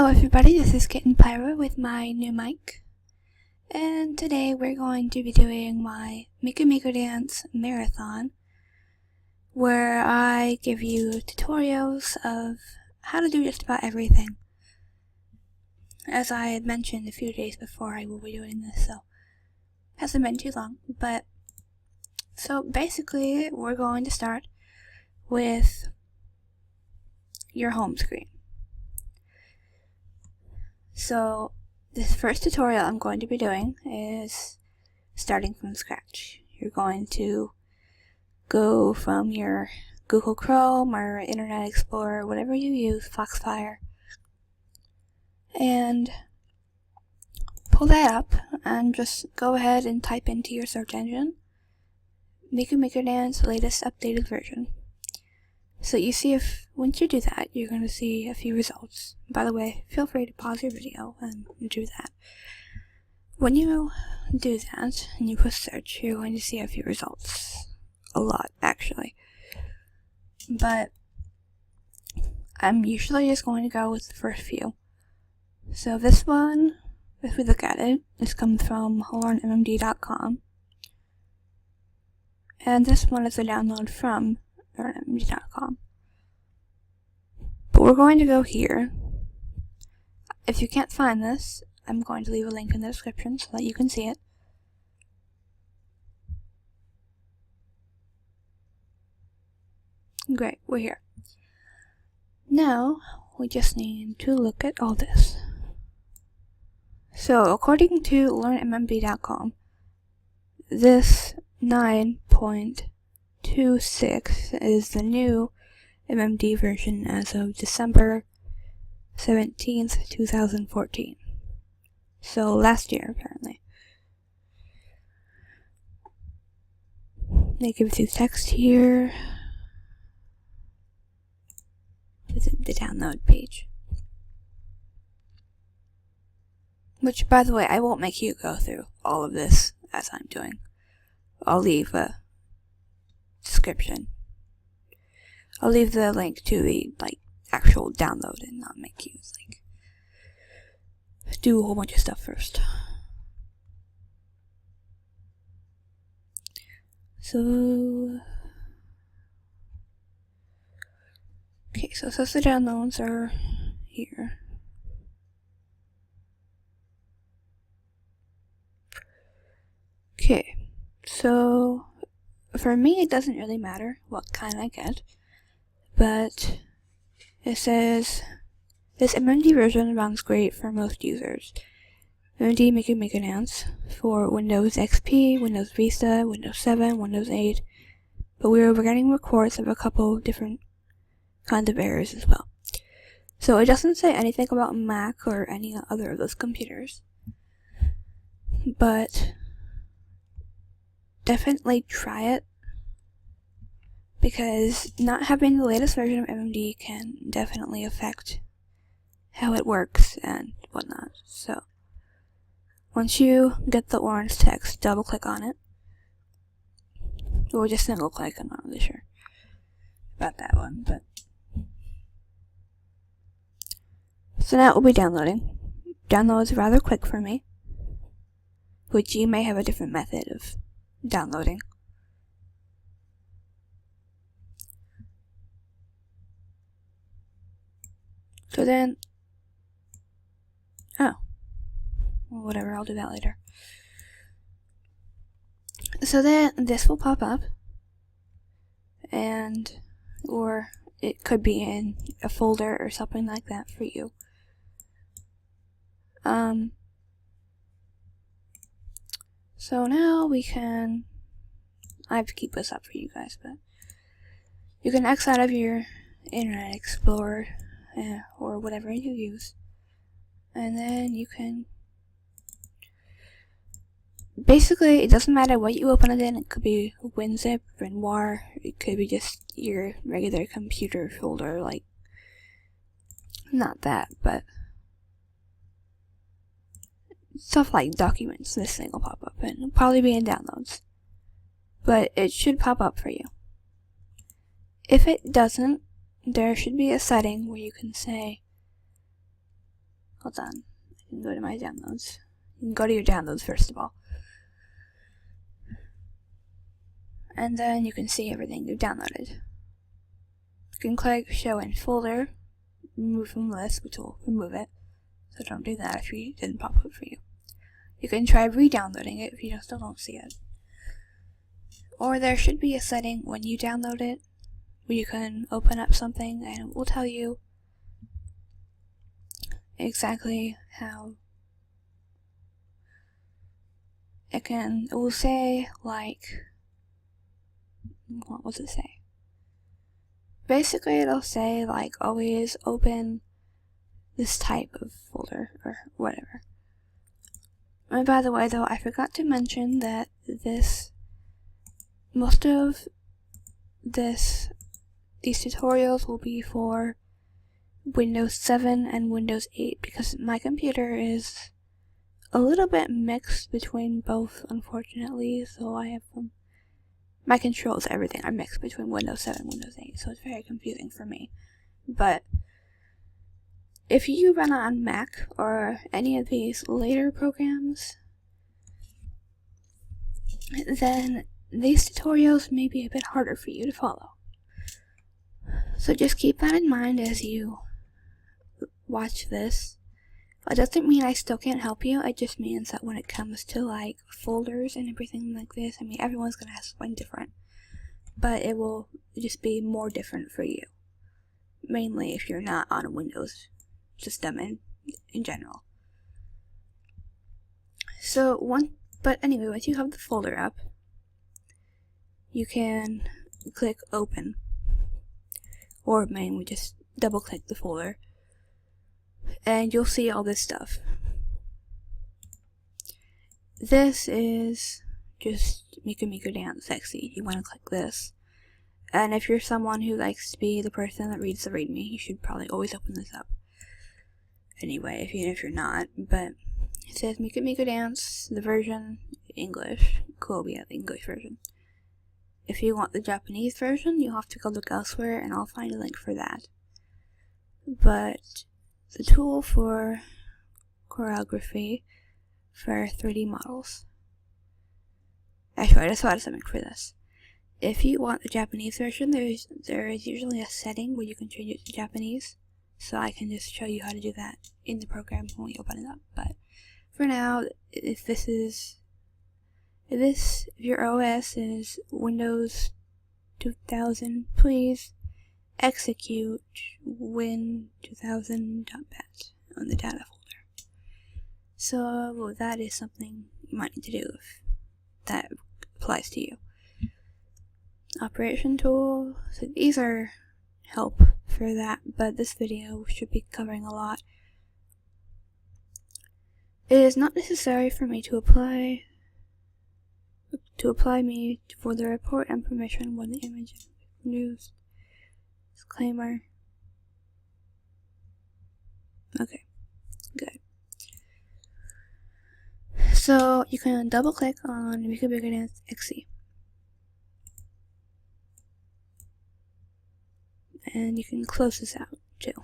everybody, this is Kitten Pyra with my new mic, and today we're going to be doing my Maker Dance Marathon, where I give you tutorials of how to do just about everything. As I had mentioned a few days before, I will be doing this, so it hasn't been too long, but so basically we're going to start with your home screen. So this first tutorial I'm going to be doing is starting from scratch. You're going to go from your Google Chrome or Internet Explorer, whatever you use, Foxfire, and pull that up and just go ahead and type into your search engine Maker Dance latest updated version. So you see, once you do that, you're going to see a few results. By the way, feel free to pause your video and do that. When you do that and you push search, you're going to see a few results. A lot, actually. But I'm usually just going to go with the first few. So this one, if we look at it, this comes from learnmmd.com. And this one is a download from remade.com. But we're going to go here. If you can't find this, I'm going to leave a link in the description so that you can see it. Great, we're here. Now, we just need to look at all this. So, according to learnmmd.com, this 9.26 is the new MMD version as of December 17th, 2014. So last year, apparently. They give you text here with the download page. Which, by the way, I won't make you go through all of this as I'm doing. I'll leave a description. I'll leave the link to the actual download and not make you do a whole bunch of stuff first. So okay, so since the downloads are here. Okay, so for me it doesn't really matter what kind I get, but it says this MMD version runs great for most users. MMD Maker Dance for Windows XP, Windows Vista, Windows 7, Windows 8, but we were getting reports of a couple different kinds of errors as well. So it doesn't say anything about Mac or any other of those computers, but definitely try it, because not having the latest version of MMD can definitely affect how it works and whatnot. So once you get the orange text, double click on it, or just single click. I'm not really sure about that one, but so now it will be downloading. Downloads rather quick for me, which you may have a different method of downloading. So then, well, whatever, I'll do that later. So then this will pop up, and or it could be in a folder or something like that for you. So now we can, I have to keep this up for you guys, but you can X out of your Internet Explorer or whatever you use, and then you can, basically it doesn't matter what you open it in. It could be WinZip, Renoir, it could be just your regular computer folder, not that, but stuff like documents. This thing will pop up, and it'll probably be in downloads, but it should pop up for you. If it doesn't, there should be a setting where you can say hold on, I can go to my downloads. You can go to your downloads first of all. And then you can see everything you've downloaded. You can click show in folder, remove from list, which will remove it. So don't do that if it didn't pop up for you. You can try re-downloading it if you still don't see it. Or there should be a setting when you download it where you can open up something and it will tell you exactly how it will say, like, what does it say? Basically it'll say, like, always open this type of folder or whatever. And by the way though, I forgot to mention that most of these tutorials will be for Windows 7 and Windows 8 because my computer is a little bit mixed between both, unfortunately, so I have my controls, everything are mixed between Windows 7 and Windows 8, so it's very confusing for me. But if you run on Mac or any of these later programs, then these tutorials may be a bit harder for you to follow. So just keep that in mind as you watch this. It doesn't mean I still can't help you, it just means that when it comes to like folders and everything like this, I mean everyone's gonna have something different. But it will just be more different for you. Mainly if you're not on a Windows system in general. But anyway, once you have the folder up, you can click open. Or mainly just double click the folder. And you'll see all this stuff. This is just Make a Dance Sexy. You want to click this. And if you're someone who likes to be the person that reads the README, you should probably always open this up. Anyway, even if you're not. But it says Make a Dance, the version English. Cool, we have the English version. If you want the Japanese version, you'll have to go look elsewhere, and I'll find a link for that. But the tool for choreography for 3D models. Actually, I just thought of something for this. If you want the Japanese version, there is usually a setting where you can change it to Japanese. So I can just show you how to do that in the program when we open it up. But for now, if your OS is Windows 2000, please execute win2000.bat on the data folder. So that is something you might need to do if that applies to you. Operation tool, so these are help for that, but this video should be covering a lot. It is not necessary for me to apply me for the report and permission when the image is used. Disclaimer. Okay, good. So you can double click on Make a Dance XC. And you can close this out too.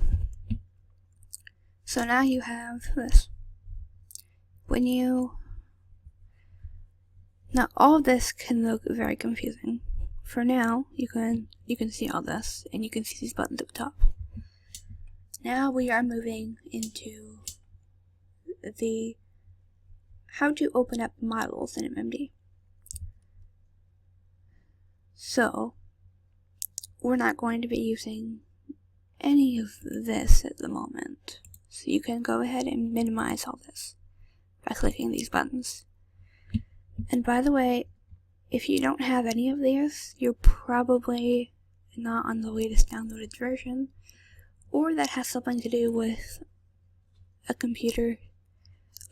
So now you have this. Now all of this can look very confusing. For now, you can see all this, and you can see these buttons at the top. Now we are moving into the how to open up models in MMD. So we're not going to be using any of this at the moment. So you can go ahead and minimize all this by clicking these buttons. And by the way, if you don't have any of these, you're probably not on the latest downloaded version, or that has something to do with a computer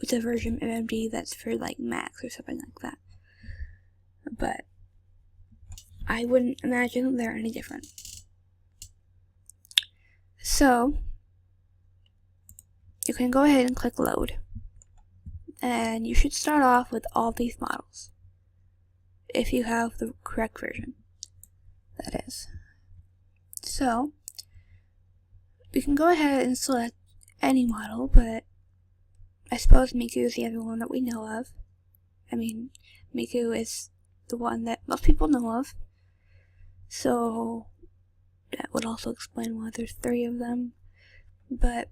with a version of MMD that's for like Macs or something like that. But I wouldn't imagine they're any different. So you can go ahead and click load, and you should start off with all these models if you have the correct version, that is. So you can go ahead and select any model, but I suppose Miku is the other one that we know of. I mean, Miku is the one that most people know of. So that would also explain why there's 3 of them. But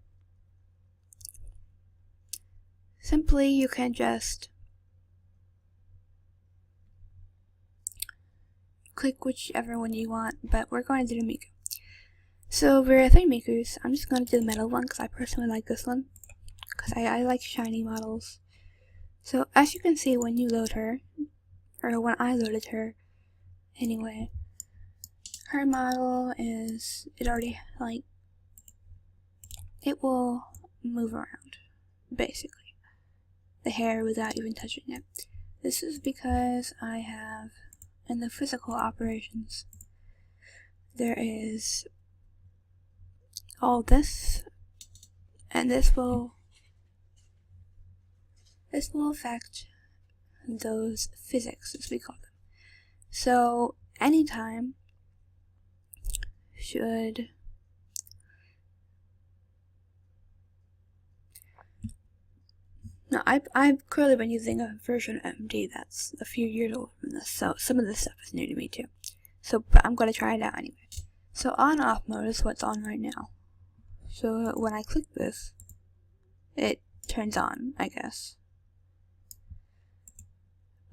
simply you can just click whichever one you want, but we're going to do the Miku. So there are 3 Mikus. I'm just going to do the metal one because I personally like this one. Because I like shiny models. So as you can see when you load her, or when I loaded her, anyway, her model is, it already, like, it will move around, basically, the hair without even touching it. This is because I have, in the physical operations, there is all this, and this will affect those physics, as we call them. So anytime should I've currently been using a version of MMD that's a few years older than this, so some of this stuff is new to me too. So, but I'm going to try it out anyway. So on-off mode is what's on right now. So when I click this, it turns on, I guess.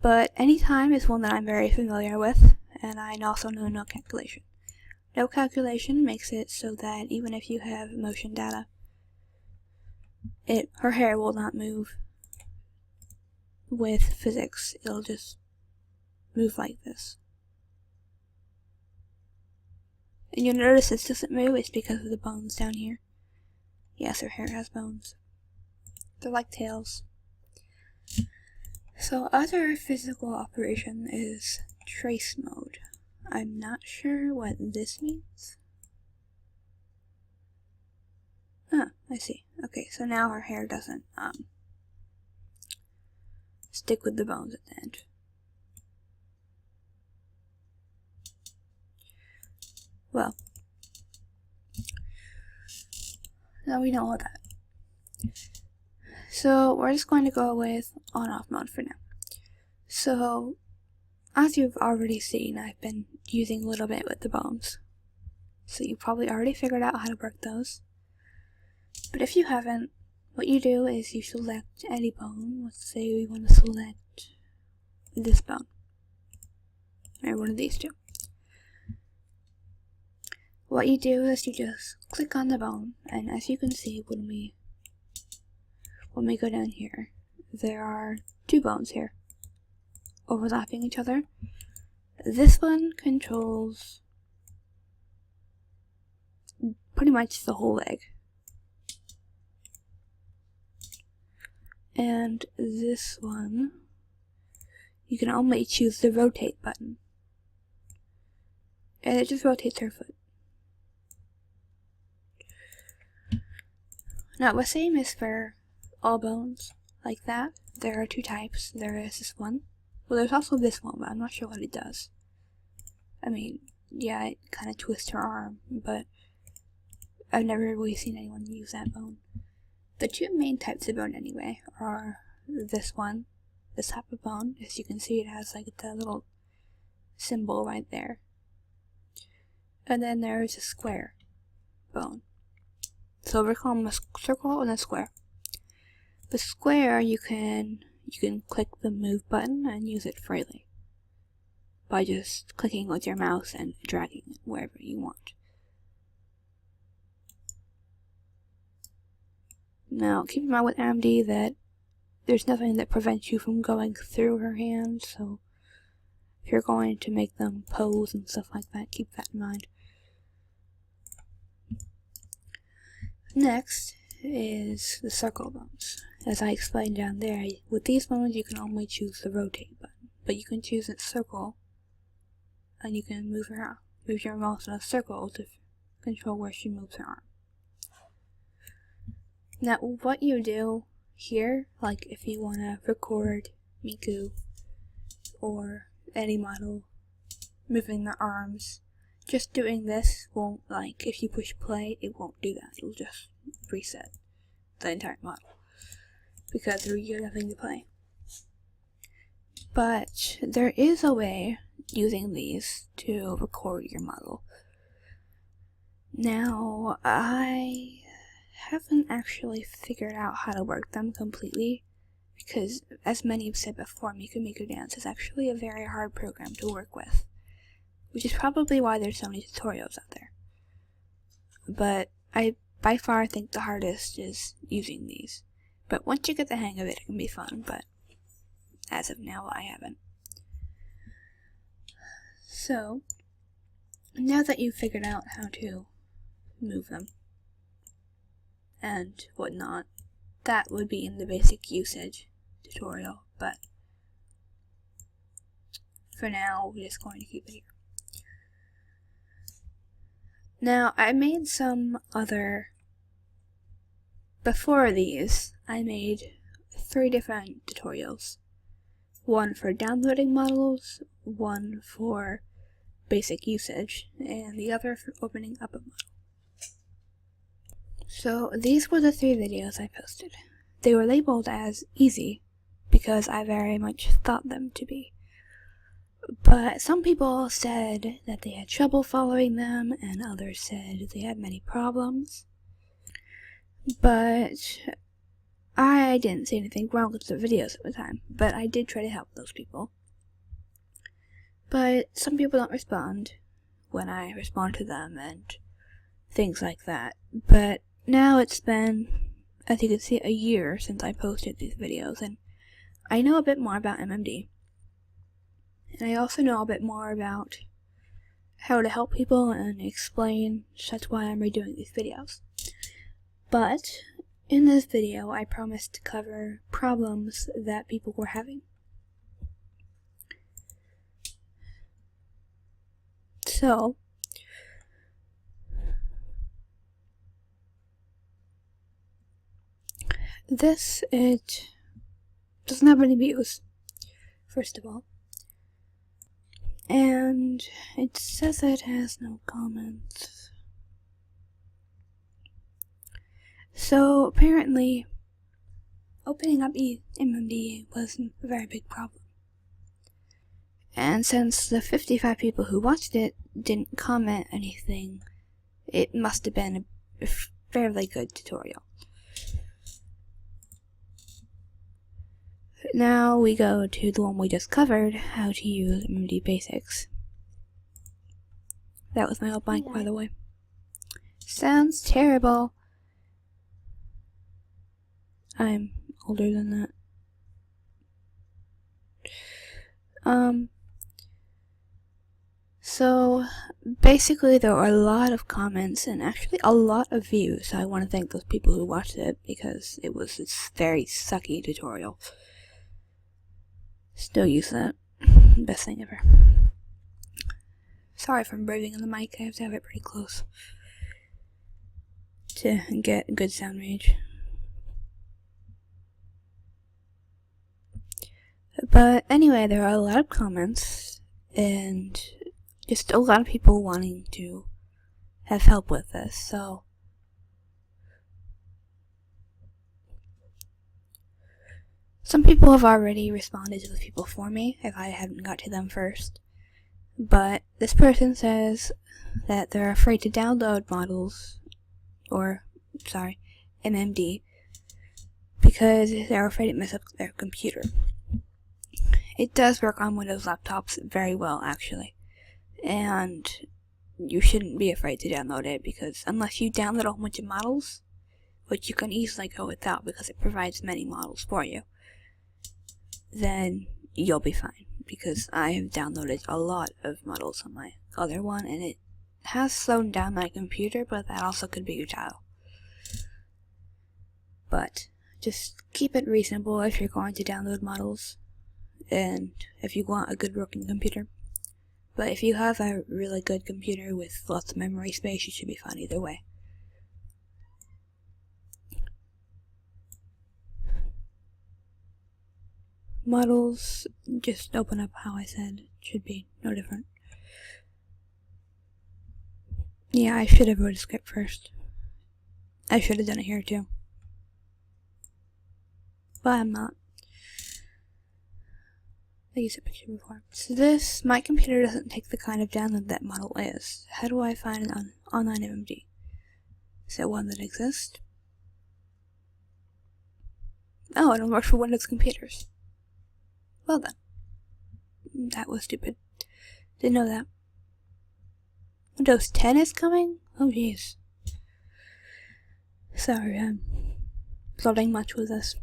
But anytime is one that I'm very familiar with, and I also know no calculation. No calculation makes it so that even if you have motion data, her hair will not move with physics. It'll just move like this. And you'll notice this doesn't move, it's because of the bones down here. Yes, her hair has bones. They're like tails. So other physical operation is trace mode. I'm not sure what this means. Ah, I see. Okay, so now her hair doesn't stick with the bones at the end. Well, now we know all that. So we're just going to go with on-off mode for now. So as you've already seen, I've been using a little bit with the bones. So you probably already figured out how to work those. But if you haven't, what you do is you select any bone. Let's say we want to select this bone, or one of these two. What you do is you just click on the bone, and as you can see when we go down here, there are 2 bones here overlapping each other. This one controls pretty much the whole leg. And this one, you can only choose the rotate button. And it just rotates her foot. Now the same is for all bones, like that. There are 2 types. There is this one. Well, there's also this one, but I'm not sure what it does. I mean, yeah, it kind of twists her arm, but I've never really seen anyone use that bone. The 2 main types of bone, anyway, are this one, this type of bone. As you can see, it has like the little symbol right there. And then there's a square bone. So we call them a circle and a square. The square, you can click the move button and use it freely by just clicking with your mouse and dragging it wherever you want. Now, keep in mind with MMD that there's nothing that prevents you from going through her hands, so if you're going to make them pose and stuff like that, keep that in mind. Next is the circle bones. As I explained down there, with these bones you can only choose the rotate button, but you can choose a circle, and you can move your mouse in a circle to control where she moves her arm. Now, what you do here, like if you want to record Miku or any model moving their arms, just doing this won't, like, if you push play, it won't do that. It'll just reset the entire model. because there's nothing to play. But there is a way using these to record your model. Now, I haven't actually figured out how to work them completely, because as many have said before, Maker Dance is actually a very hard program to work with, which is probably why there's so many tutorials out there. But I by far think the hardest is using these. But once you get the hang of it, it can be fun, but as of now, I haven't. So, now that you've figured out how to move them and whatnot, that would be in the basic usage tutorial, but for now, we're just going to keep it here. Now, I made some other, before these, I made 3 different tutorials. One for downloading models, one for basic usage, and the other for opening up a model. So these were the 3 videos I posted. They were labeled as easy because I very much thought them to be. But some people said that they had trouble following them, and others said they had many problems. But I didn't see anything wrong with the videos at the time, but I did try to help those people. But some people don't respond when I respond to them and things like that. But now it's been, as you can see, a year since I posted these videos, and I know a bit more about MMD. And I also know a bit more about how to help people and explain, so that's why I'm redoing these videos. But in this video, I promised to cover problems that people were having. So, this, it doesn't have any views, first of all. And it says it has no comments. So apparently, opening up MMD was a very big problem. And since the 55 people who watched it didn't comment anything, it must have been a fairly good tutorial. Now we go to the one we just covered, how to use MMD Basics. That was my old mic, by the way. Sounds terrible. I'm older than that. So basically there were a lot of comments and actually a lot of views. So I want to thank those people who watched it because it was this very sucky tutorial. Still use that. Best thing ever. Sorry if I'm breathing on the mic, I have to have it pretty close to get good sound range. But anyway, there are a lot of comments and just a lot of people wanting to have help with this, so some people have already responded to the people for me if I haven't got to them first. But this person says that they're afraid to download models, MMD, because they're afraid it messes up their computer. It does work on Windows laptops very well, actually. And you shouldn't be afraid to download it, because unless you download a whole bunch of models, which you can easily go without because it provides many models for you, then you'll be fine. Because I have downloaded a lot of models on my other one, and it has slowed down my computer, but that also could be your child. But just keep it reasonable if you're going to download models, and if you want a good working computer. But if you have a really good computer with lots of memory space, you should be fine either way. Models, just open up how I said, should be no different. Yeah, I should have wrote a script first. I should have done it here too. but I'm not. I used a picture before. So my computer doesn't take the kind of download that model is. How do I find an online MMD? Is it one that exists? Oh, it only works for Windows computers. Well then. That was stupid. Didn't know that. Windows 10 is coming? Oh jeez. Sorry, I'm loading much with this.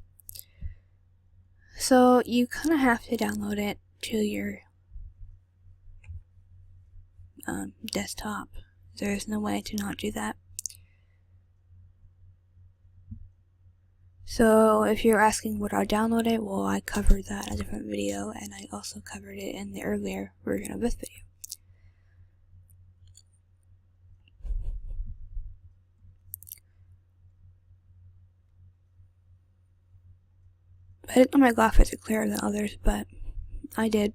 So you kind of have to download it to your desktop. There's no way to not do that. So if you're asking would I download it, well, I covered that in a different video, and I also covered it in the earlier version of this video. I didn't know my graphics are clearer than others, but I did.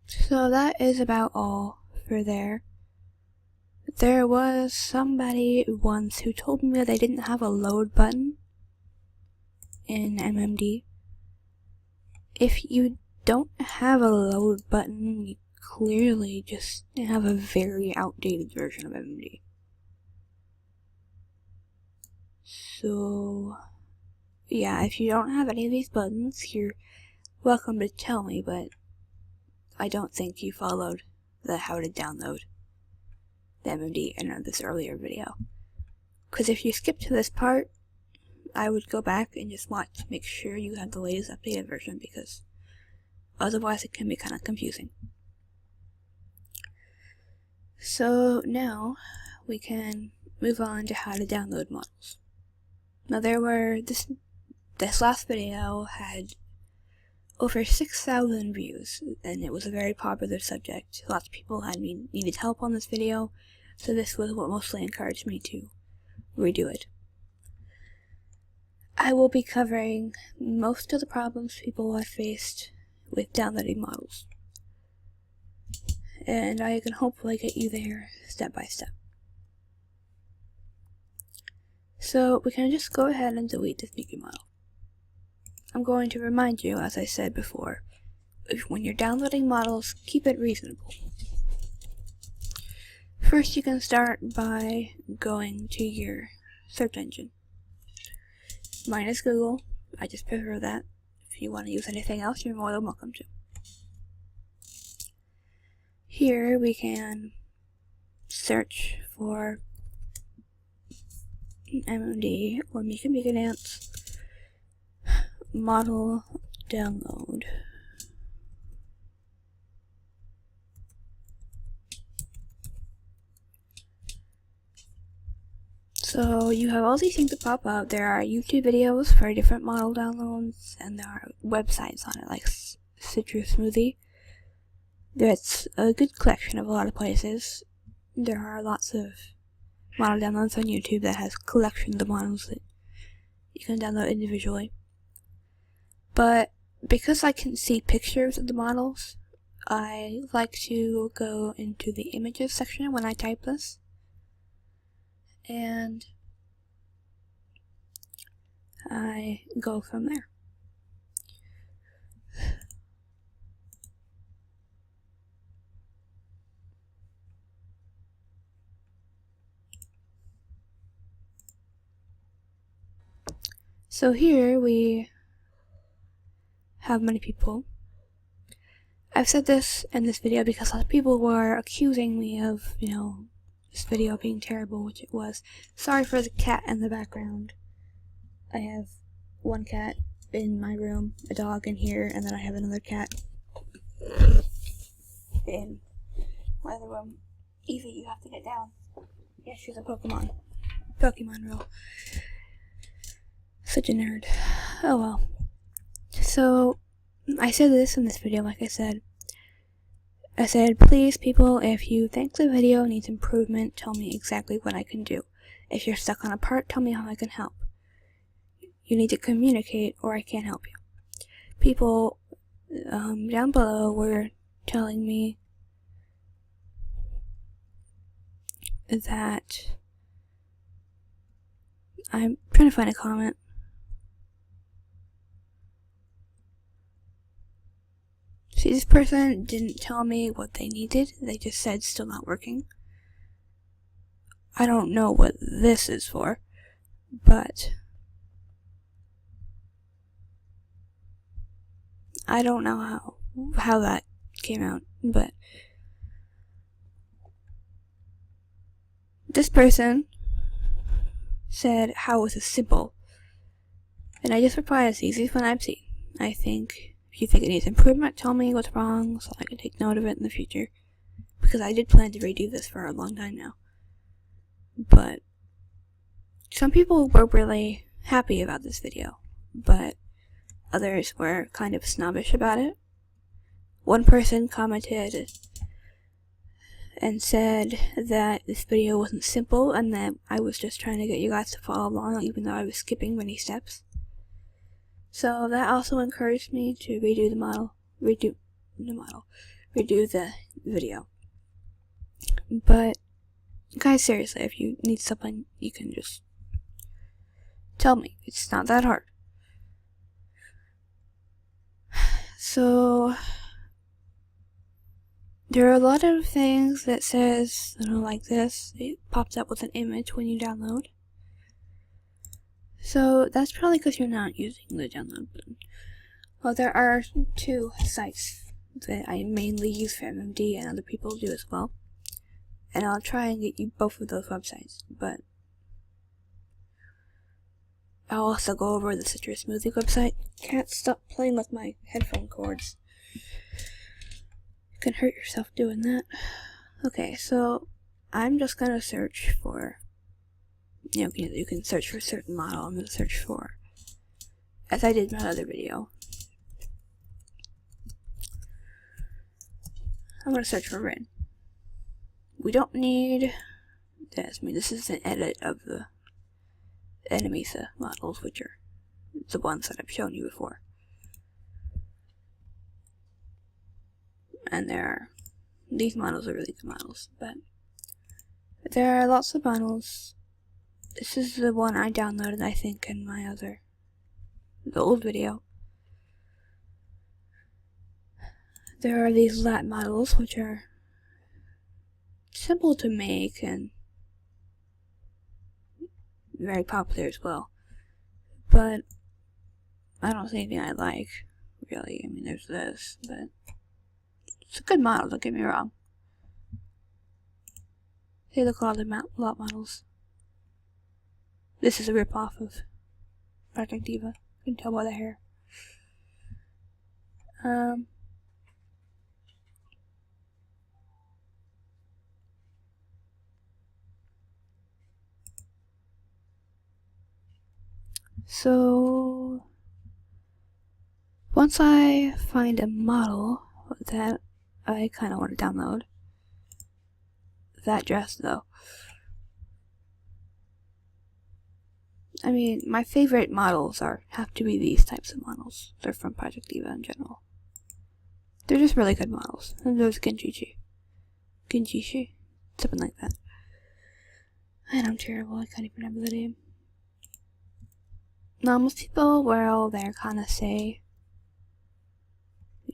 So that is about all for there. There was somebody once who told me that they didn't have a load button in MMD. If you don't have a load button, you clearly just have a very outdated version of MMD. So, yeah, if you don't have any of these buttons, you're welcome to tell me, but I don't think you followed the how to download the MMD in this earlier video. Because if you skip to this part, I would go back and just watch to make sure you have the latest updated version, because otherwise it can be kind of confusing. So now we can move on to how to download models. Now this last video had over 6,000 views, and it was a very popular subject. Lots of people needed help on this video, so this was what mostly encouraged me to redo it. I will be covering most of the problems people have faced with downloading models, and I can hopefully get you there step by step. So we can just go ahead and delete this Mickey model. I'm going to remind you, as I said before, when you're downloading models, keep it reasonable. First, you can start by going to your search engine. Mine is Google. I just prefer that. If you want to use anything else, you're more than welcome to. Here we can search for MMD or Mika Dance model download. So you have all these things that pop up. There are YouTube videos for different model downloads, and there are websites on it like Citrus Smoothie. That's a good collection of a lot of places. There are lots of model downloads on YouTube that has collections of models that you can download individually. But because I can see pictures of the models, I like to go into the images section when I type this, and I go from there. So here we have many people. I've said this in this video because a lot of people were accusing me of, this video being terrible, which it was. Sorry for the cat in the background. I have one cat in my room, a dog in here, and then I have another cat in my other room. Evie, you have to get down. Yeah, she's a Pokemon rule. Such a nerd. Oh well. So, I said this in this video, like I said. I said, please people, if you think the video needs improvement, tell me exactly what I can do. If you're stuck on a part, tell me how I can help. You need to communicate or I can't help you. people down below were telling me that I'm trying to find a comment. See, this person didn't tell me what they needed. They just said still not working. I don't know what this is for, but I don't know how that came out, but this person said how was it simple, and I just replied, it's the easiest one I've seen. I think if you think it needs improvement, tell me what's wrong so I can take note of it in the future, because I did plan to redo this for a long time now. But some people were really happy about this video, but others were kind of snobbish about it. One person commented and said that this video wasn't simple and that I was just trying to get you guys to follow along even though I was skipping many steps. So that also encouraged me to redo the video. But guys, seriously, if you need something, you can just tell me. It's not that hard. So there are a lot of things that says, like this. It pops up with an image when you download. So that's probably because you're not using the download button. Well, there are two sites that I mainly use for MMD and other people do as well. And I'll try and get you both of those websites, but I'll also go over the Citrus Smoothie website. Can't stop playing with my headphone cords. You can hurt yourself doing that. Okay, so I'm just gonna search for, you can search for a certain model. I'm gonna search for, as I did in my other video, I'm gonna search for Rin. We don't need this. This is an edit of the Enemisa models, which are the ones that I've shown you before. And these models are really good models, but there are lots of models. This is the one I downloaded, I think, in the old video. There are these lat models, which are simple to make and very popular as well. But I don't see anything I like, really. There's this, but it's a good model, don't get me wrong. They look all the lot models. This is a rip-off of Project Diva. You can tell by the hair. So once I find a model that I kind of want to download, that dress though, my favorite models have to be these types of models. They're from Project Diva in general. They're just really good models. And there's Genjishi, something like that. And I'm terrible, I can't even remember the name. Now, most people will kind of say,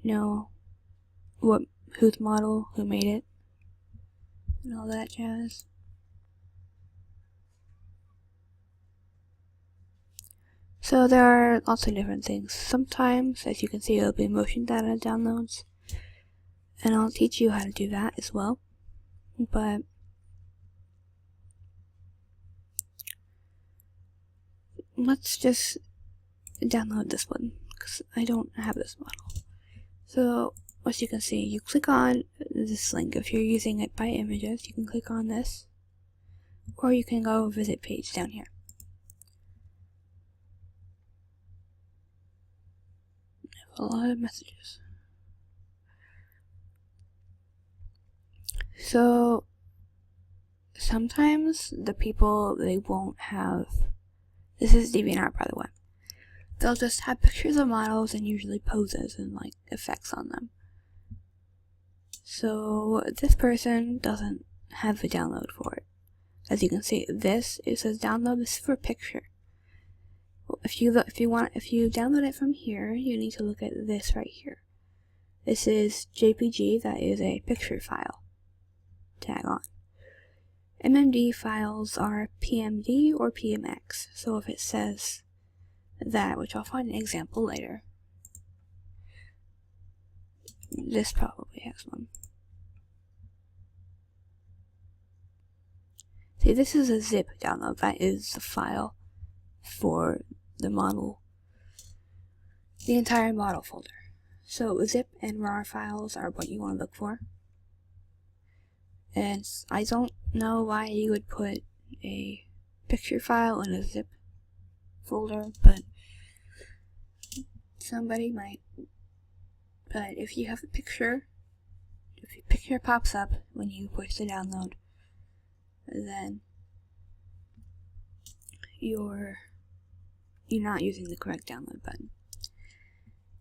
whose model, who made it, and all that jazz. So there are lots of different things. Sometimes, as you can see, it'll be motion data downloads, and I'll teach you how to do that as well. But let's just download this one, because I don't have this model. So, as you can see, you click on this link. If you're using it by images, you can click on this, or you can go visit page down here. I have a lot of messages. So, sometimes the people, they won't have, this is DeviantArt by the way, they'll just have pictures of models and usually poses and like effects on them. So this person doesn't have a download for it. As you can see, it says download. This is for picture. If you download it from here, you need to look at this right here. This is JPG, that is a picture file. Tag on. MMD files are PMD or PMX. So if it says that, which I'll find an example later, this probably has one. See, this is a zip download. That is the file for the model, the entire model folder. So zip and RAR files are what you want to look for. And I don't know why you would put a picture file in a zip folder, but somebody might. But if you have a picture, if your picture pops up when you push the download, then you're not using the correct download button.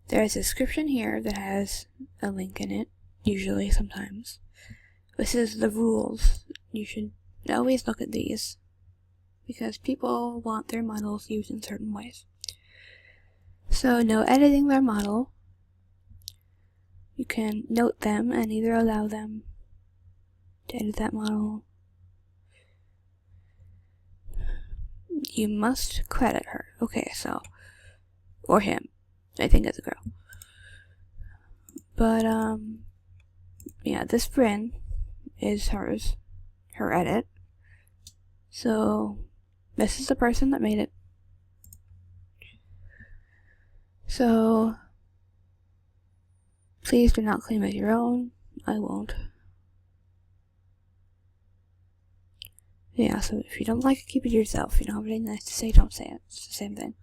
There's a description here that has a link in it, usually, sometimes. This is the rules. You should always look at these, because people want their models used in certain ways. So, no editing their model. You can note them and either allow them to edit that model. You must credit her. Okay, so, or him. I think it's a girl. But, yeah, this Bryn is her edit. So, this is the person that made it. So, please do not claim it your own. I won't. Yeah, so if you don't like it, keep it to yourself. If you don't have anything nice to say, don't say it. It's the same thing.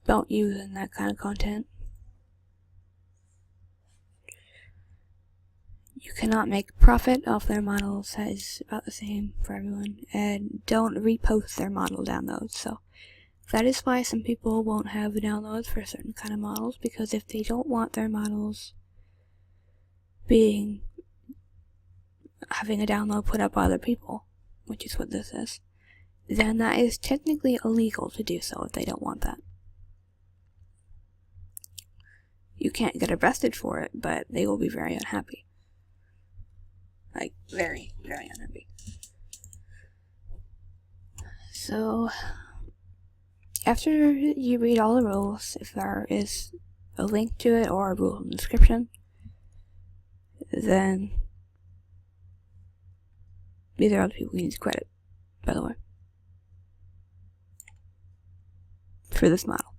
Don't use in that kind of content. You cannot make profit off their models. That is about the same for everyone. And don't repost their model downloads. So that is why some people won't have downloads for certain kind of models, because if they don't want their models having a download put up by other people, which is what this is, then that is technically illegal to do so if they don't want that. You can't get arrested for it, but they will be very unhappy. Like, very, very unhappy. So, after you read all the rules, if there is a link to it or a rule in the description, then these are other people you need to credit, by the way, for this model.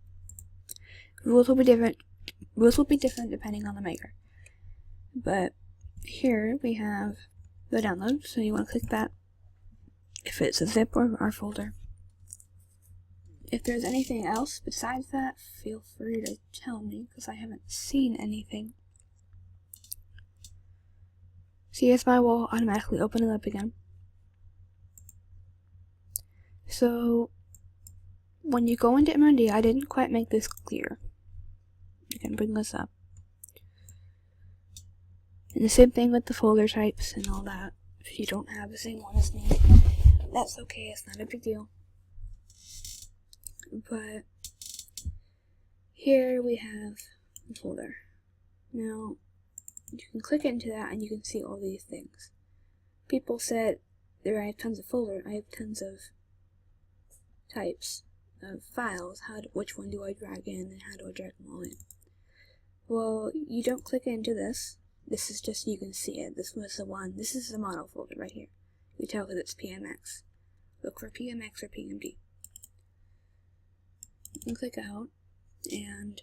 Rules will be different. Rules will be different depending on the maker. But here we have the download, so you want to click that if it's a zip or RAR folder. If there's anything else besides that, feel free to tell me, because I haven't seen anything. CSMI will automatically open it up again. So, when you go into MMD, I didn't quite make this clear. I can bring this up. And the same thing with the folder types and all that. If you don't have the same one as me, that's okay, it's not a big deal. But here we have the folder. Now, you can click into that and you can see all these things. People said, I have tons of folder, I have tons of types of files. Which one do I drag in and how do I drag them all in? Well, you don't click into this. This is just, you can see it. This was the one. This is the model folder right here. You tell that it's PMX. Look for PMX or PMD. You can click out, and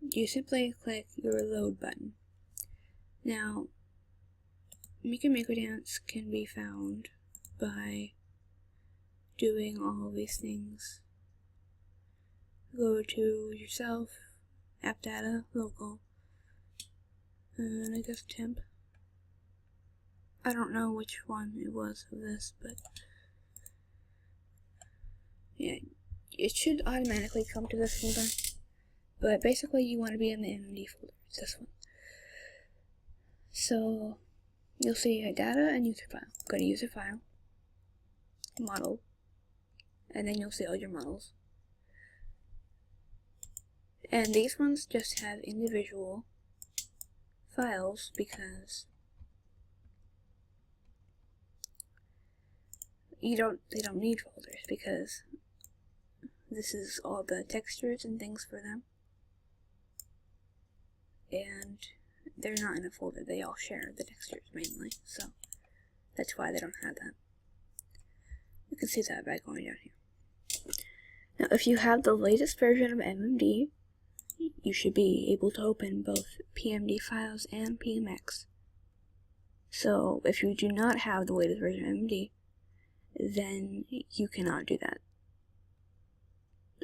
you simply click your load button. Now, Maker Dance can be found by doing all these things. Go to yourself, app data, local, and I guess temp. I don't know which one it was of this, but Yeah, it should automatically come to this folder, but basically you want to be in the MMD folder. It's this one. So you'll see data and user file. Go to user file, model, and then you'll see all your models. And these ones just have individual files because they don't need folders, because this is all the textures and things for them, and they're not in a folder. They all share the textures mainly, so that's why they don't have that. You can see that by going down here. Now, if you have the latest version of MMD, you should be able to open both PMD files and PMX. So if you do not have the latest version of MMD, then you cannot do that,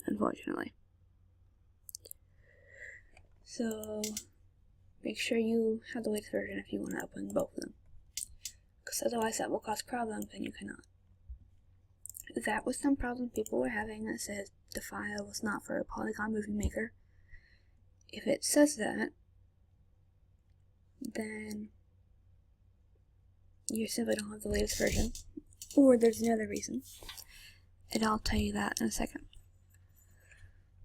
unfortunately. So make sure you have the latest version if you want to open both of them, because otherwise that will cause problems and you cannot. That was some problem people were having that said the file was not for a Polygon Movie Maker. If it says that, then you simply don't have the latest version, or there's another reason, and I'll tell you that in a second.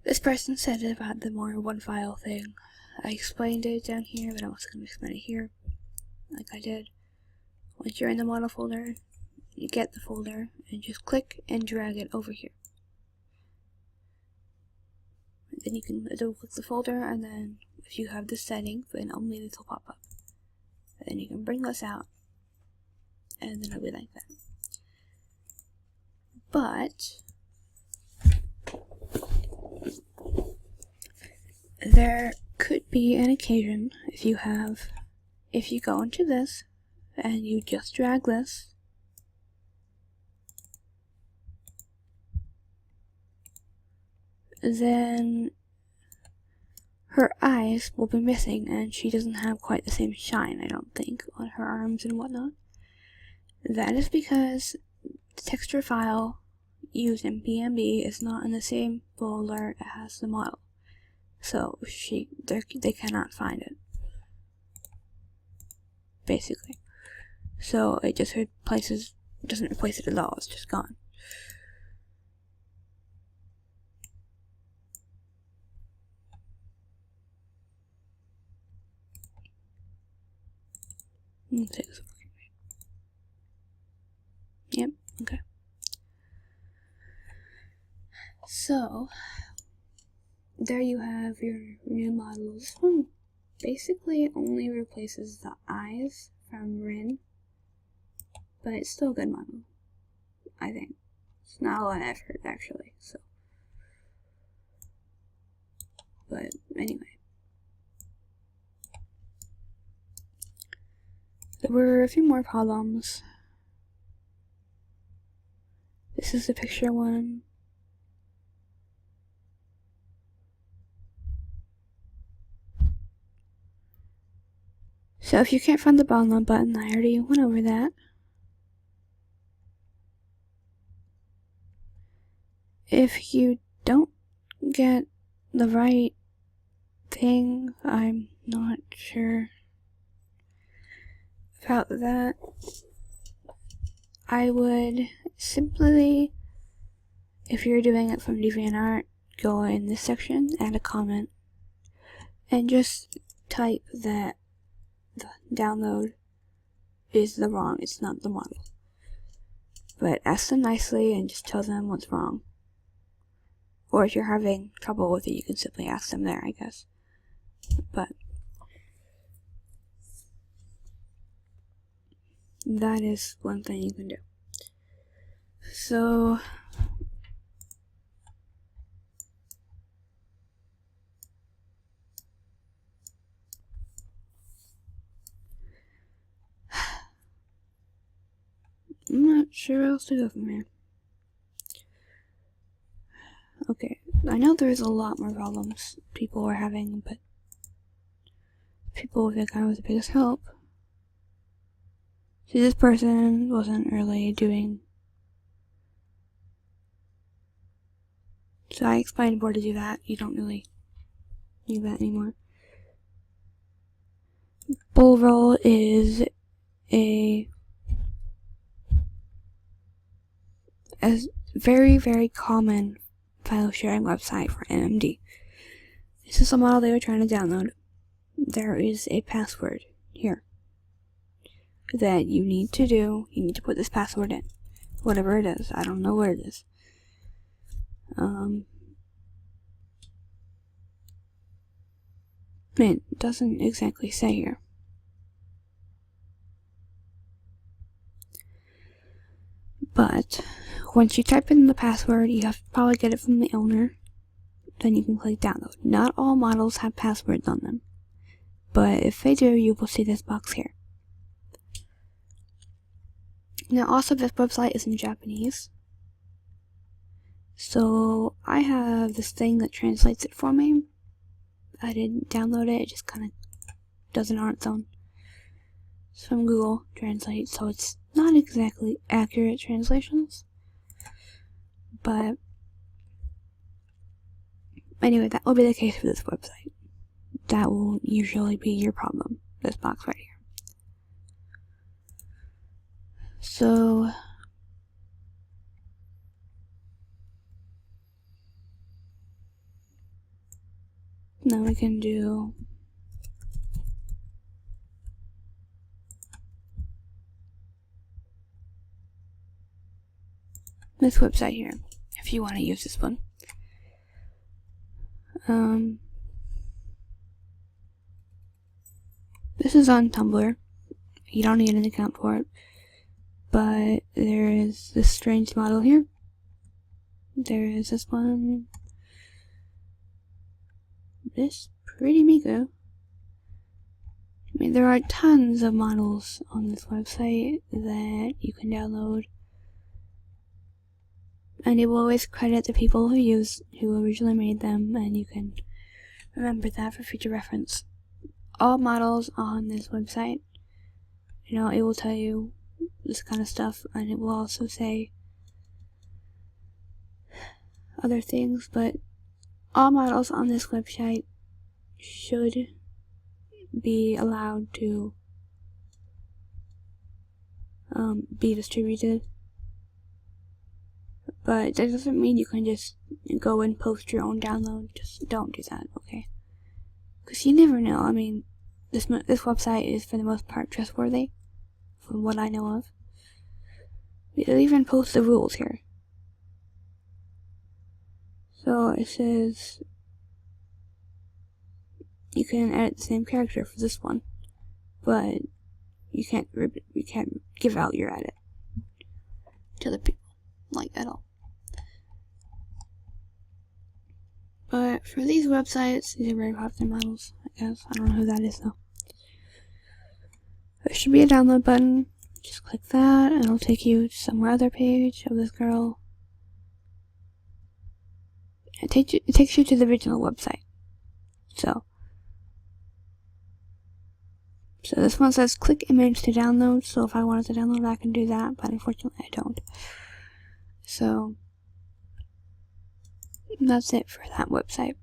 This person said about the more one file thing. I explained it down here, but I'm also going to explain it here, like I did. Once you're in the model folder, you get the folder, and just click and drag it over here. Then you can double click the folder, and then if you have this setting, then only this will pop up. And then you can bring this out, and then it'll be like that. But there could be an occasion if you go into this and you just drag this, then her eyes will be missing, and she doesn't have quite the same shine, I don't think, on her arms and whatnot. That is because the texture file used in PMD is not in the same folder as the model, so they cannot find it, basically. So it just doesn't replace it at all, it's just gone. Yep, okay. So, there you have your new models. This one basically only replaces the eyes from Rin, but it's still a good model, I think. It's not a lot of effort, actually, so. But anyway. There were a few more problems. This is the picture one. So if you can't find the download button, I already went over that. If you don't get the right thing, I'm not sure about that. I would simply, if you're doing it from DeviantArt, go in this section, add a comment, and just type that the download is it's not the model. But ask them nicely and just tell them what's wrong. Or if you're having trouble with it, you can simply ask them there, I guess. But that is one thing you can do. So I'm not sure where else to go from here. Okay, I know there's a lot more problems people were having, but people think I was the biggest help. See, this person wasn't really doing So I explained where to do that. You don't really need that anymore. Bull roll is a very, very common file sharing website for MMD. This is a model they were trying to download. There is a password here that you need to do. You need to put this password in. Whatever it is. I don't know what it is. It doesn't exactly say here. But once you type in the password, you have to probably get it from the owner. Then you can click download. Not all models have passwords on them, but if they do, you will see this box here. Now also this website is in Japanese, so I have this thing that translates it for me. I didn't download it, it just kind of does it on its own. It's from Google Translate, so it's not exactly accurate translations, but anyway, that will be the case for this website. That will usually be your problem, this box right here. So now we can do this website here, if you want to use this one. This is on Tumblr. You don't need an account for it, but there is this strange model here. There is this one. This pretty Miku. I mean, there are tons of models on this website that you can download, and it will always credit the people who originally made them, and you can remember that for future reference. All models on this website, it will tell you this kind of stuff, and it will also say other things, but all models on this website should be allowed to be distributed. But that doesn't mean you can just go and post your own download. Just don't do that, okay? Because you never know. I mean, this website is for the most part trustworthy, from what I know of. They'll even post the rules here. So it says you can edit the same character for this one, but you can't give out your edit to other people, like at all. But for these websites, these are very popular models, I guess. I don't know who that is though. There should be a download button. Just click that and it'll take you to some other page of this girl. It takes you to the original website. So this one says click image to download, so if I wanted to download I can do that, but unfortunately I don't. So that's it for that website.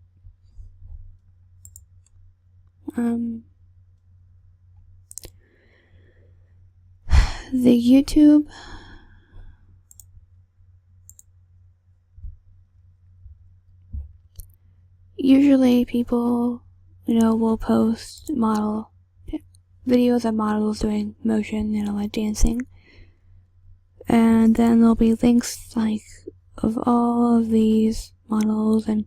The YouTube, usually people, will post videos of models doing motion, like dancing, and then there'll be links of all of these models and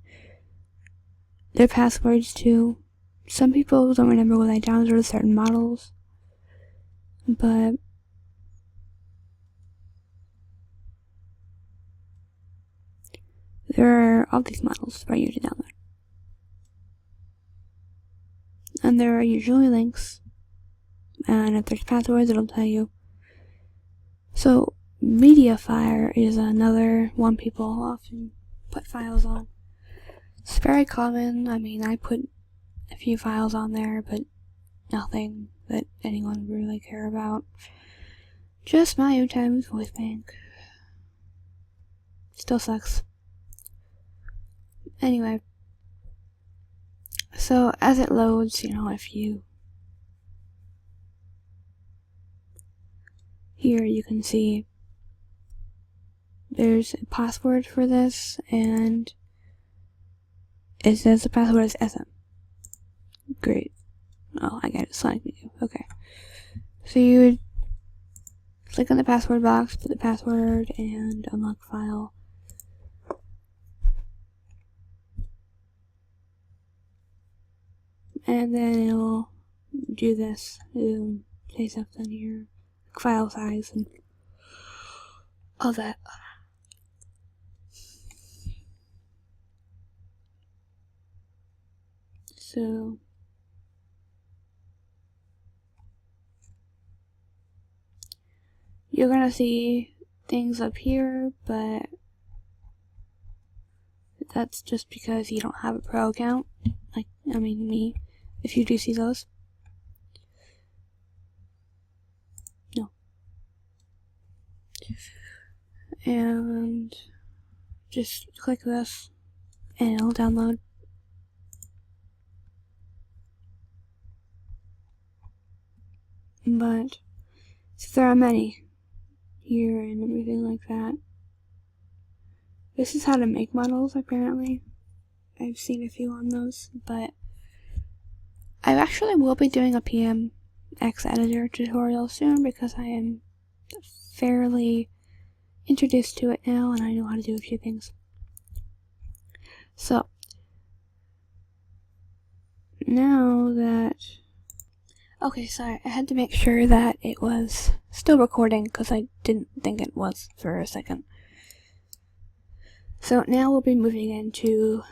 their passwords too. Some people don't remember when they downloaded certain models, but there are all these models for you to download. And there are usually links, and if there's passwords it'll tell you. So Mediafire is another one people often put files on. It's very common. I mean, I put a few files on there, but nothing that anyone would really care about. Just my own times voice bank. Still sucks. Anyway, so as it loads, if you here you can see there's a password for this, and it says the password is SM. Great. Oh, I get it. Sonic video. Okay. So you would click on the password box, put the password, and unlock file. And then it'll do this. It'll say stuff down here, like file size and all that. So you're gonna see things up here, but that's just because you don't have a pro account. Me. If you do see those. No. And just click this and it'll download. But since there are many here and everything like that, this is how to make models apparently. I've seen a few on those, but I actually will be doing a PMX editor tutorial soon because I am fairly introduced to it now and I know how to do a few things. So now that okay, sorry, I had to make sure that it was still recording because I didn't think it was for a second. So now we'll be moving into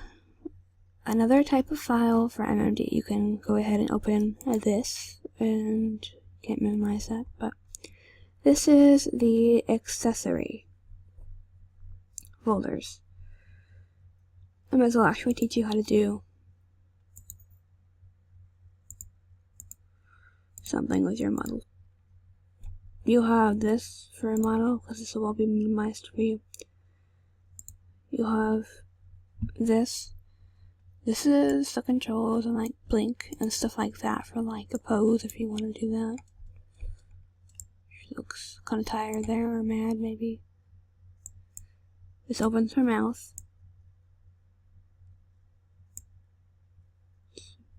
another type of file for MMD. You can go ahead and open this, and can't minimize that, but this is the accessory folders. I might as well actually teach you how to do something with your model. You'll have this for a model because this will all be minimized for you. You'll have this. This is the controls and like blink and stuff like that for like a pose if you want to do that. She looks kind of tired there or mad maybe. This opens her mouth.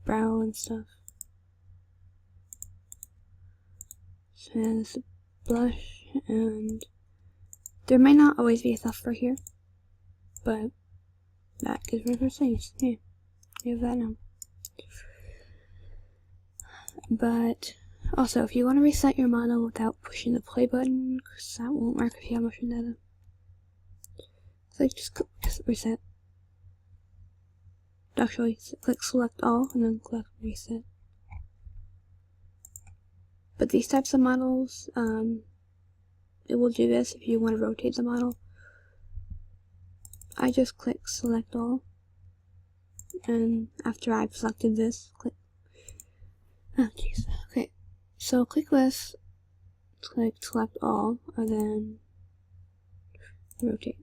Brow and stuff. Says blush, and there may not always be stuff for here, but that gives her her saves. Yeah, you have that now. But also, if you want to reset your model without pushing the play button, because that won't work if you have motion data, so just reset. Actually, click select all and then click reset. But these types of models, it will do this if you want to rotate the model. I just click select all, and after I've selected this, click. Oh jeez. Okay, so click this, click select all, and then rotate.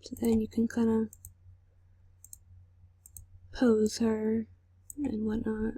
So then you can kind of pose her and whatnot.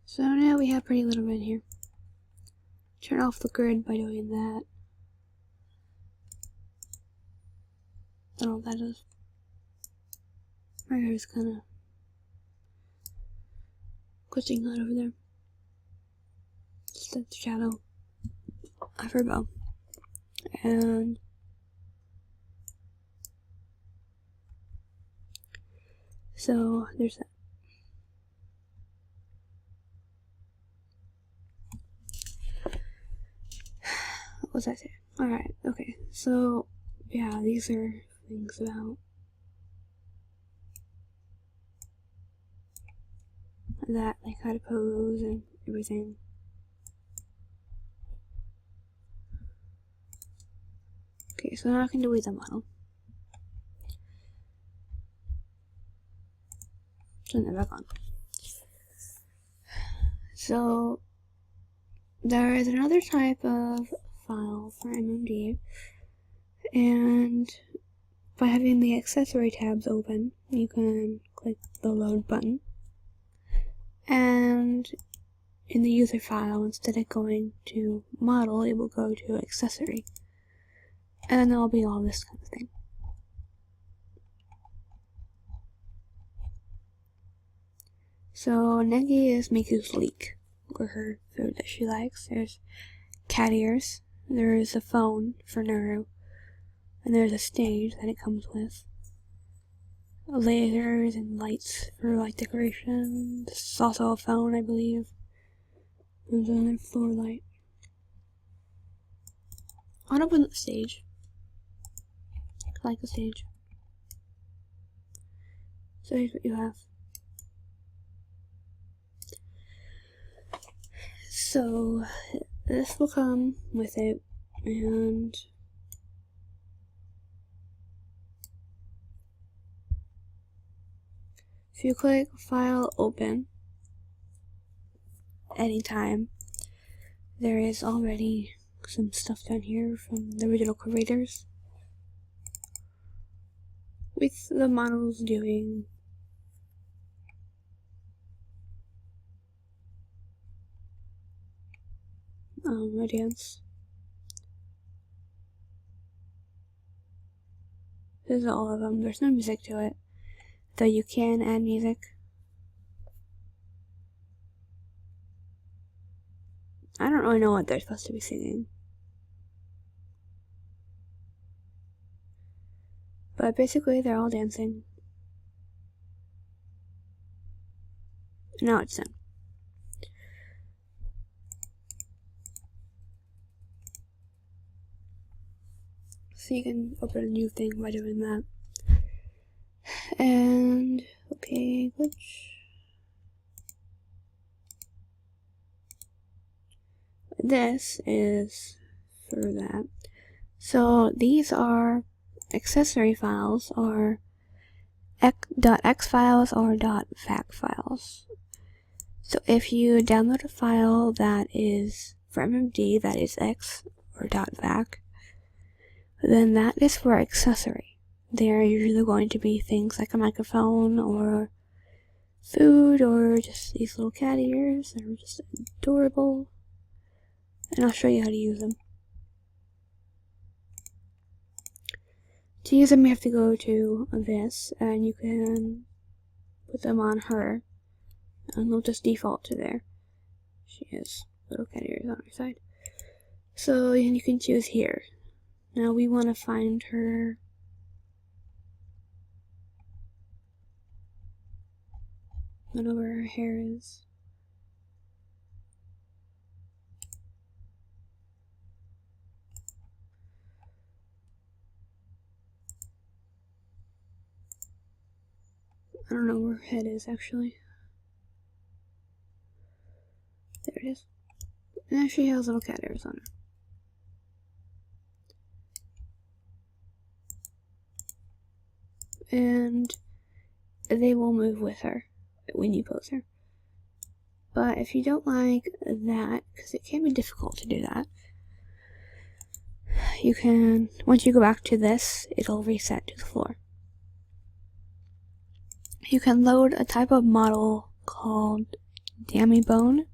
So now we have Pretty Little Red here. Turn off the grid by doing that. I don't know what that is. My hair is kind of glitching out over there. Just the shadow of her bow. And so there's that. What was I saying? Alright, okay. So yeah, these are things about that, like how to pose and everything. Okay, so now I can delete the model. Turn that back on. So there is another type of file for MMD, and by having the accessory tabs open, you can click the load button, and in the user file, instead of going to model, it will go to accessory, and then there will be all this kind of thing. So Negi is Miku's leek, or her food that she likes. There's cat ears, there's a phone for Nuru, and there's a stage that it comes with. Lasers and lights for light decoration. This is also a phone, I believe. There's another floor light. I want to open the stage. I like the stage. So here's what you have. So this will come with it, and if you click File Open anytime, there is already some stuff down here from the original creators, with the models doing a dance. This is all of them. There's no music to it, though you can add music. I don't really know what they're supposed to be singing, but basically they're all dancing. Now it's done. So you can open a new thing by doing that. And okay, glitch. This is for that. So these are accessory files, or .x files or .vac files. So if you download a file that is for MMD that is X or .vac, then that is for accessory. They are usually going to be things like a microphone or food or just these little cat ears that are just adorable. And I'll show you how to use them. To use them, you have to go to this, and you can put them on her, and they'll just default to there. She has little cat ears on her side. So you can choose here. Now we want to find her I don't know where her hair is. I don't know where her head is actually. There it is. And she has little cat ears on her. And they will move with her when you pose her. But if you don't like that, because it can be difficult to do that, you can, once you go back to this, it'll reset to the floor. You can load a type of model called dummy bone,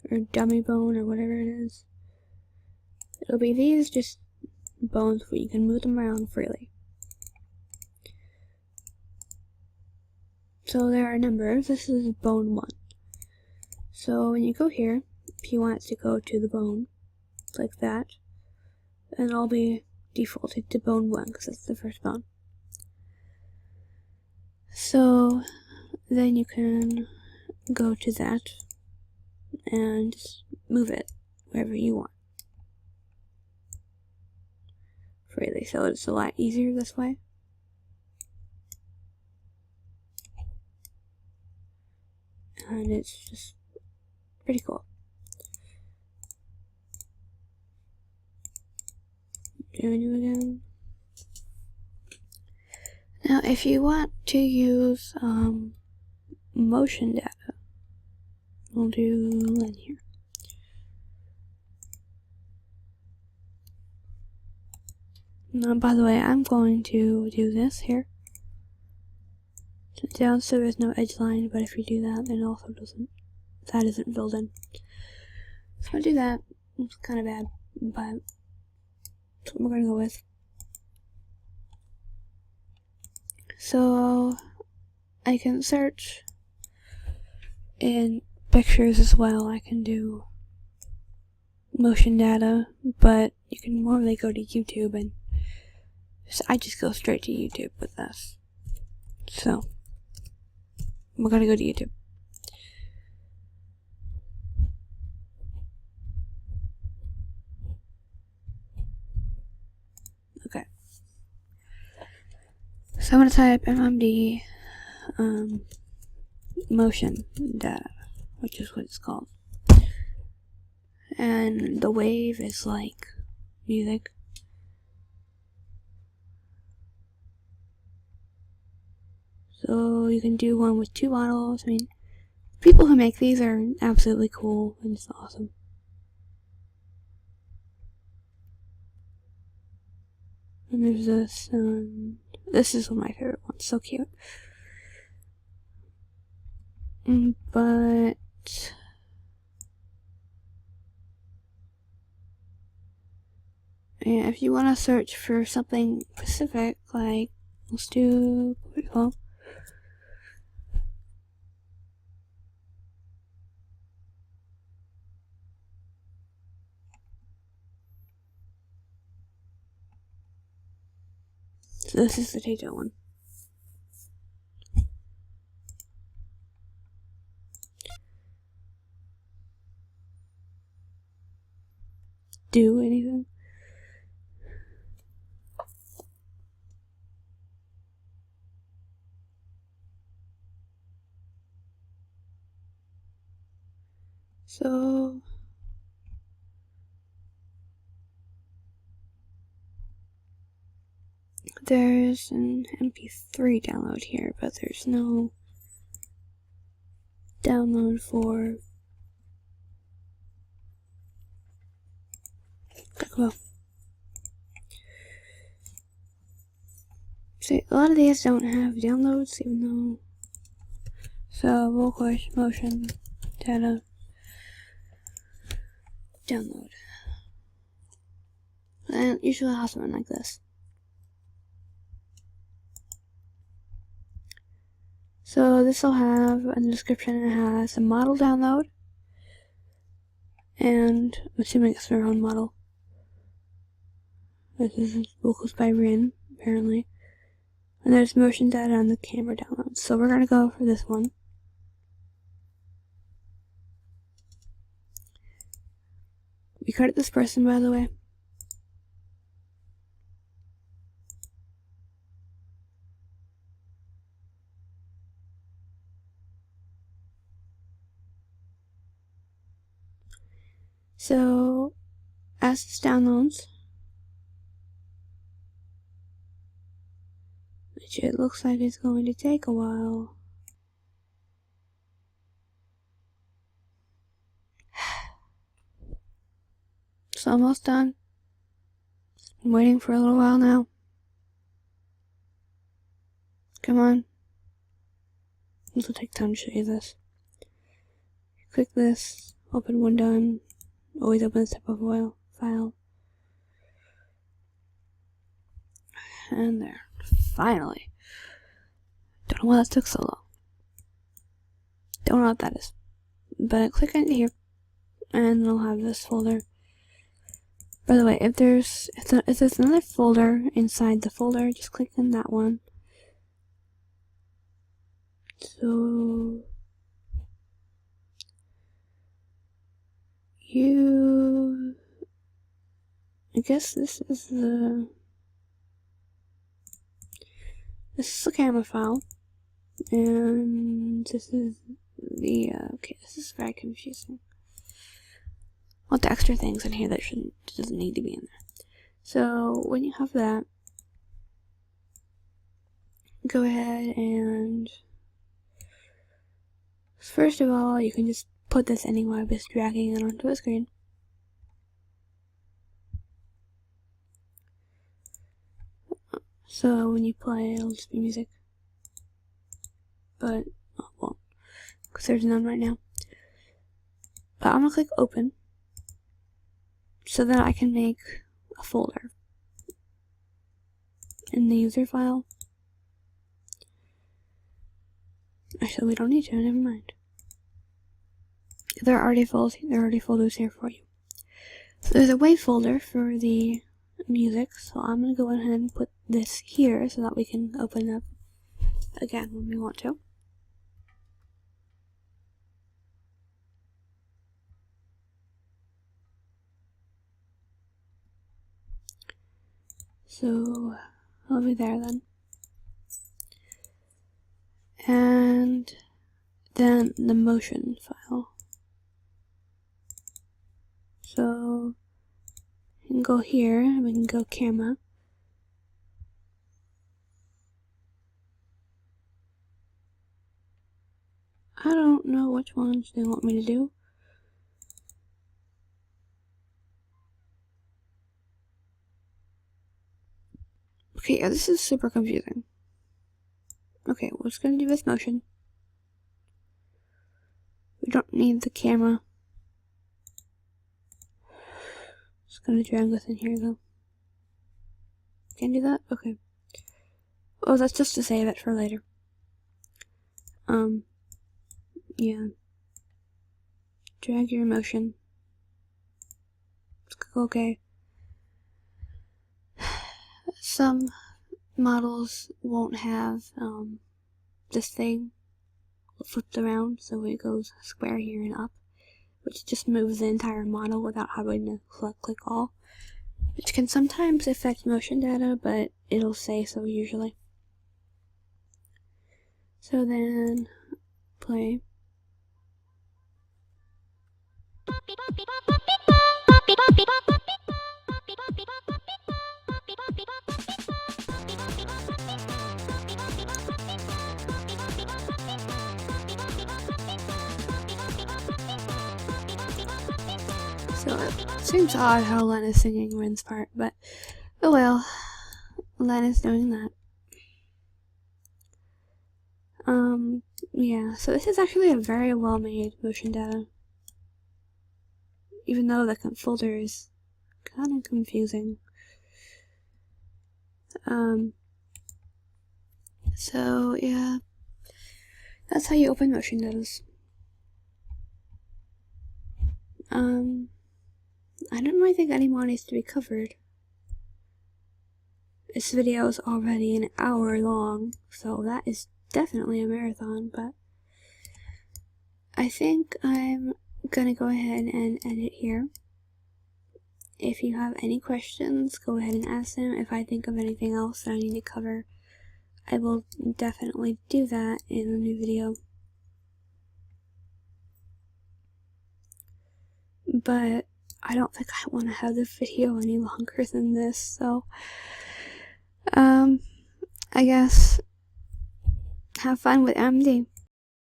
or dummy bone, or whatever it is. It'll be these just bones where you can move them around freely. So there are numbers. This is bone 1. So when you go here, if you want it to go to the bone, like that, and it'll be defaulted to bone 1 because it's the first bone. So then you can go to that and just move it wherever you want. separately, so it's a lot easier this way. And it's just pretty cool. Do it again. Now, if you want to use motion data, we'll do linear. Now, by the way, I'm going to do this here. Down so there's no edge line, but if you do that, then it also that isn't filled in. So I'll do that. It's kind of bad, but that's what we're gonna go with. So I can search in pictures as well. I can do motion data, but you can normally go to YouTube, and I just go straight to YouTube with this. So we're gonna go to YouTube. Okay. So I'm gonna type MMD motion data, which is what it's called. And the wave is like music. So you can do one with 2 models. I mean, people who make these are absolutely cool, and it's awesome. And there's this, this is one of my favorite ones, so cute. But yeah, if you want to search for something specific, like, let's do football. So this is the data one. Do anything? So there's an MP3 download here, but there's no download for well. See, a lot of these don't have downloads, even though. So we'll push motion data download, and usually I'll have something like this. So this will have in the description, it has a model download, and I'm assuming it's their own model. This is vocals by Rin, apparently. And there's motion data on the camera download. So we're gonna go for this one. We credit this person, by the way. So, as this downloads, which it looks like it's going to take a while. It's almost done. I'm waiting for a little while now. Come on. This will take time to show you this. Click this, open window, and always open this type of file. And there. Finally. Don't know why that took so long. Don't know what that is. But click into here, and it'll have this folder. By the way, if there's another folder inside the folder, just click in that one. So I guess this is the this is the camera file, and this is the, okay, this is very confusing. All the extra things in here that doesn't need to be in there. So, when you have that, go ahead and, first of all, you can just put this anywhere by just dragging it onto the screen. So when you play, it'll just be music. But, oh, well, because there's none right now. But I'm gonna click open, so that I can make a folder in the user file. Actually, we don't need to, never mind. There are already folders here for you. So there's a WAV folder for the music, so I'm going to go ahead and put this here so that we can open up again when we want to. So I'll be there then. And then the motion file. So we can go here and we can go camera. I don't know which ones they want me to do. Okay, yeah, this is super confusing. Okay, we're just gonna do this motion. We don't need the camera. Just gonna drag this in here though. Can't do that? Okay. Oh, that's just to save it for later. Yeah. Drag your motion. Okay. Some models won't have this thing flipped around, so it goes square here and up, which just moves the entire model without having to click all, which can sometimes affect motion data, but it'll say so usually. So then, play. So it seems odd how Len is singing Rin's part, but oh well, Len is doing that. Yeah, so this is actually a very well made motion data, even though the folder is kind of confusing. So yeah, that's how you open motion datas. I don't really think any more needs to be covered. This video is already an hour long, so that is definitely a marathon, but I think I'm gonna go ahead and end it here. If you have any questions, go ahead and ask them. If I think of anything else that I need to cover, I will definitely do that in a new video. But I don't think I want to have the video any longer than this, so I guess have fun with MMD.